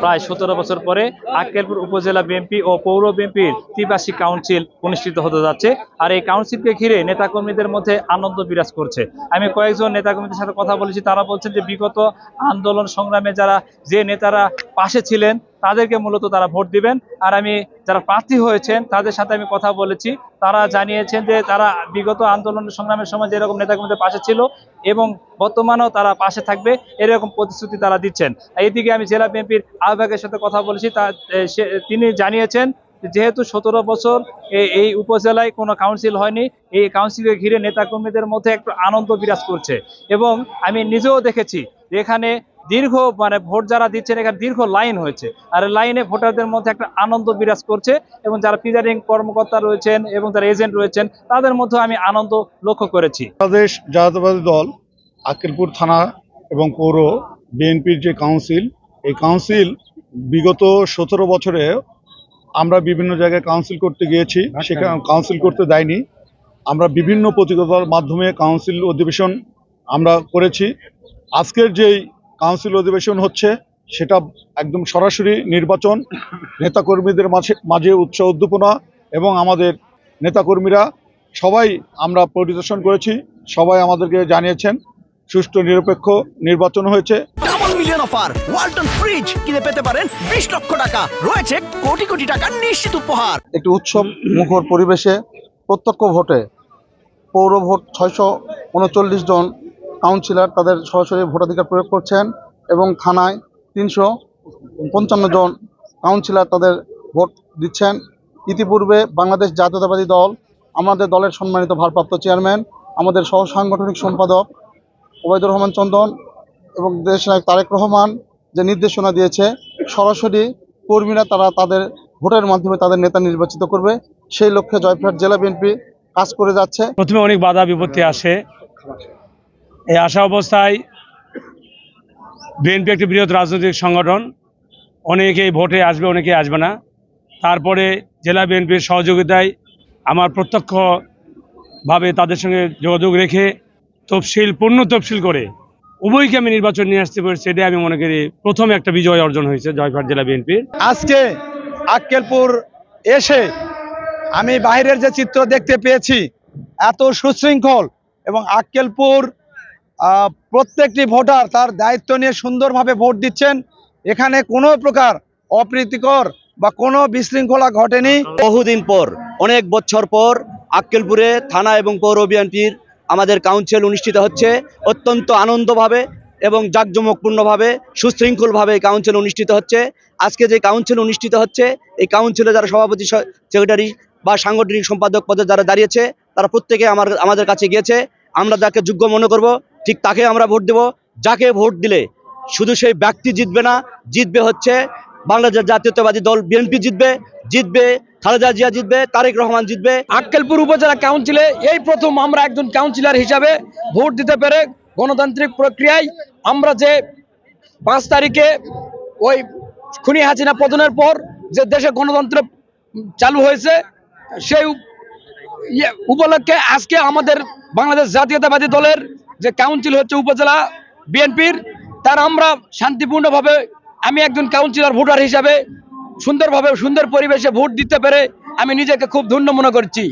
প্রায় 17 বছর পরে আক্কেলপুর উপজেলা বিএনপি ও পৌর বিএনপির ত্রিবার্ষিক কাউন্সিল অনুষ্ঠিত হতে যাচ্ছে। আর এই কাউন্সিলকে ঘিরে নেতাকর্মীদের মধ্যে আনন্দ বিরাজ করছে। আমি কয়েকজন নেতাকর্মীদের সাথে কথা বলেছি, তারা বলছেন যে বিগত আন্দোলন সংগ্রামে যে নেতারা পাশে ছিলেন তাদেরকে মূলত তারা ভোট দিবেন। আর আমি যারা প্রার্থী হয়েছেন তাদের সাথে আমি কথা বলেছি, তারা জানিয়েছেন যে তারা বিগত আন্দোলন সংগ্রামের সময় যেরকম নেতাকর্মীদের পাশে ছিল এবং বর্তমানেও তারা পাশে থাকবে, এরকম প্রতিশ্রুতি তারা দিচ্ছেন। এইদিকে আমি জেলা বিএনপির আহ্বায়কের সাথে কথা বলেছি, তিনি জানিয়েছেন যেহেতু 17 বছর এই উপজেলায় কোনো কাউন্সিল হয়নি, এই কাউন্সিলকে ঘিরে নেতাকর্মীদের মধ্যে একটু আনন্দ বিরাজ করছে। এবং আমি নিজেও দেখেছি এখানে দীর্ঘ ভোট যারা দিচ্ছেন এখানে দীর্ঘ লাইন হয়েছে, আর লাইনে ভোটারদের মধ্যে একটা আনন্দ বিরাজ করছে। এবং যারা প্রিজাইডিং কর্মকর্তা রয়েছেন এবং যারা এজেন্ট রয়েছেন তাদের মধ্যে আমি আনন্দ লক্ষ্য করেছি। বাংলাদেশ জাতীয়তাবাদী দল আক্কেলপুর থানা এবং পৌর বিএনপির যে কাউন্সিল, এই কাউন্সিল বিগত 17 বছরে আমরা বিভিন্ন জায়গায় কাউন্সিল করতে গিয়েছি, সেখানে কাউন্সিল করতে দেয়নি। আমরা বিভিন্ন প্রতিযোগিতার মাধ্যমে কাউন্সিল অধিবেশন আমরা করেছি। আজকের যেই কাউন্সিল অধিবেশন হচ্ছে সেটা একদম সরাসরি নির্বাচন, নেতাকর্মীদের মাঝে উৎসাহ উদ্দীপনা এবং আমাদের নেতাকর্মীরা সবাই আমরা পরিদর্শন করেছি, সবাই আমাদেরকে জানিয়েছেন সুষ্ঠু নিরপেক্ষ নির্বাচন হয়েছে। Double million offer Walton fridge কিনে পেতে পারেন 20 লক্ষ টাকা, রয়েছে কোটি কোটি টাকার নিশ্চিত উপহার। একটি উৎসব মুখর পরিবেশে প্রত্যক্ষ ভোটে পৌর ভোট 639 জন কাউন্সিলর তাদের সরাসরি ভোটাধিকার প্রয়োগ করছেন এবং থানায় 355 জন কাউন্সিলর তাদের ভোট দিচ্ছেন। ইতিপূর্বে বাংলাদেশ জাতীয়তাবাদী দল, আমাদের দলের সম্মানিত ভারপ্রাপ্ত চেয়ারম্যান, আমাদের সহ সাংগঠনিক সম্পাদক ওবায়দুর রহমান চন্দন এবং দেশনায়ক তারেক রহমান যে নির্দেশনা দিয়েছে, সরাসরি কর্মীরা তারা তাদের ভোটের মাধ্যমে তাদের নেতা নির্বাচিত করবে, সেই লক্ষ্যে জয়পুরহাট জেলা বিএনপি কাজ করে যাচ্ছে। প্রথমে অনেক বাধা বিপত্তি আসে, এই আসা অবস্থায় বিএনপি একটি বৃহৎ রাজনৈতিক সংগঠন, অনেকেই ভোটে আসবে অনেকে আসবে না। তারপরে জেলা বিএনপির সহযোগিতায় আমার প্রত্যক্ষভাবে তাদের সঙ্গে যোগাযোগ রেখে পূর্ণ তফসিল করে উভয়কে আমি নির্বাচন নিয়ে আসতে পেরেছি। এটাই আমি মনে করি প্রথম একটা বিজয় অর্জন হয়েছে জয়পুরহাট জেলা বিএনপির। আজকে আক্কেলপুর এসে আমি বাইরের যে চিত্র দেখতে পেয়েছি, এত সুশৃঙ্খল এবং আক্কেলপুর প্রত্যেকটি ভোটার তার দায়িত্ব নিয়ে সুন্দরভাবে ভোট দিচ্ছেন। এখানে কোনো প্রকার অপ্রীতিকর বা কোনো বিশৃঙ্খলা ঘটেনি। বহুদিন পর, অনেক বছর পর আক্কেলপুরে থানা এবং পৌর বিএনপির আমাদের কাউন্সিল অনুষ্ঠিত হচ্ছে। অত্যন্ত আনন্দভাবে এবং জাঁকজমকপূর্ণভাবে সুশৃঙ্খলভাবে কাউন্সিল অনুষ্ঠিত হচ্ছে। আজকে যে কাউন্সিল অনুষ্ঠিত হচ্ছে, এই কাউন্সিলে যারা সভাপতি, সেক্রেটারি বা সাংগঠনিক সম্পাদক পদে যারা দাঁড়িয়েছে, তারা প্রত্যেকে আমাদের কাছে গিয়েছে। আমরা যাকে যোগ্য মনে করব ঠিক তাকে আমরা ভোট দেব। যাকে ভোট দিলে শুধু সেই ব্যক্তি জিতবে না, জিতবে হচ্ছে বাংলাদেশ জাতীয়তাবাদী দল বিএনপি জিতবে খালেদা জিয়া জিতবে, তারেক রহমান জিতবে। আক্কেলপুর উপজেলা কাউন্সিলে এই প্রথম আমরা একজন কাউন্সিলর হিসাবে ভোট দিতে পেরে গণতান্ত্রিক প্রক্রিয়ায় আমরা যে 5 তারিখে ওই খুনি হাসিনা পতনের পর যে দেশে গণতন্ত্র চালু হয়েছে, সেই উপলক্ষে আজকে আমাদের বাংলাদেশ জাতীয়তাবাদী দলের যে কাউন্সিল হচ্ছে উপজেলা বিএনপির, তার আমরা শান্তিপূর্ণভাবে, আমি একজন কাউন্সিলর ভোটার হিসাবে সুন্দর পরিবেশে ভোট দিতে পেরে আমি নিজেকে খুব ধন্য মনে করছি।